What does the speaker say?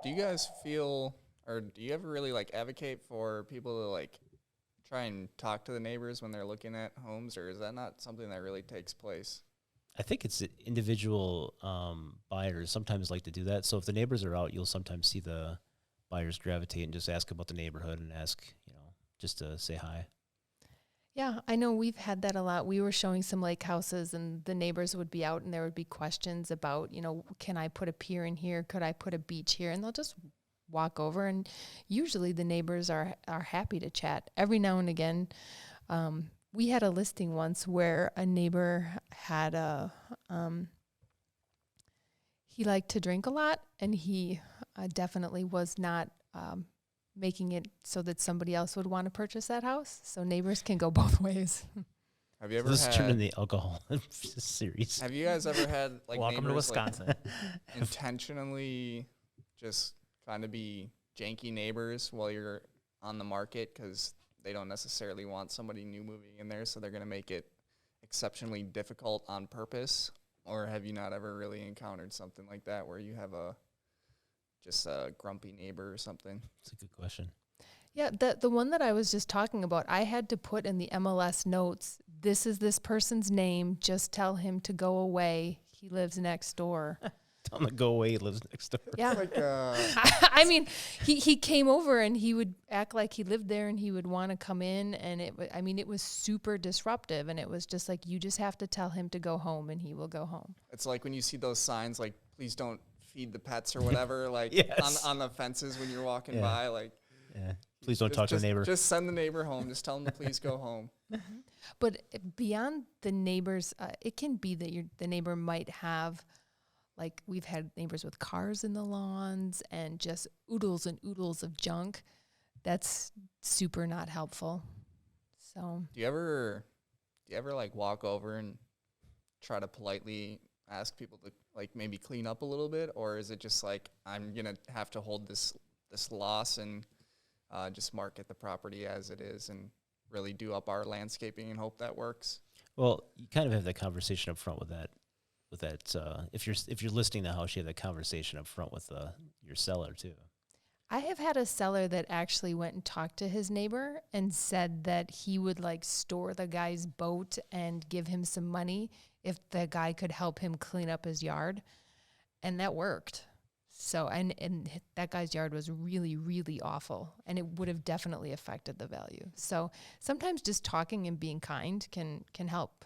Do you guys feel, or do you ever really like advocate for people to like try and talk to the neighbors when they're looking at homes, or is that not something that really takes place? I think it's individual buyers sometimes like to do that. So if the neighbors are out, you'll sometimes see the buyers gravitate and just ask about the neighborhood and ask, just to say hi. Yeah, I know we've had that a lot. We were showing some lake houses and the neighbors would be out and there would be questions about, can I put a pier in here? Could I put a beach here? And they'll just walk over, and usually the neighbors are happy to chat. Every now and again, we had a listing once where a neighbor had he liked to drink a lot, and he definitely was not making it so that somebody else would want to purchase that house. So neighbors can go both ways. Have you ever This had turned in the alcohol series. Have you guys ever had like Welcome to neighbors, Wisconsin. like, intentionally just kind of be janky neighbors while you're on the market because they don't necessarily want somebody new moving in there, so they're going to make it exceptionally difficult on purpose? Or have you not ever really encountered something like that where you have a grumpy neighbor or something? That's a good question. Yeah, the one that I was just talking about, I had to put in the MLS notes, this is this person's name, just tell him to go away. He lives next door. Tell him to go away, he lives next door. Yeah. Like, I mean, he came over and he would act like he lived there and he would want to come in, and it was super disruptive, and it was just like, you just have to tell him to go home and he will go home. it's like when you see those signs like, please don't feed the pets or whatever, like Yes. on the fences when you're walking by, like, Yeah. Please don't talk to the neighbor. Just send the neighbor home. Just tell them to please go home. But beyond the neighbors, it can be that the neighbor might have, like, we've had neighbors with cars in the lawns and just oodles and oodles of junk. That's super not helpful. So Do you ever like walk over and try to politely ask people to like maybe clean up a little bit, or is it just like, I'm gonna have to hold this loss and just market the property as it is and really do up our landscaping and hope that works? Well, you kind of have that conversation up front with that. If you're listing the house, you have that conversation up front with your seller too. I have had a seller that actually went and talked to his neighbor and said that he would like store the guy's boat and give him some money if the guy could help him clean up his yard. And that worked. So, and that guy's yard was really, really awful, and it would have definitely affected the value. So sometimes just talking and being kind can help.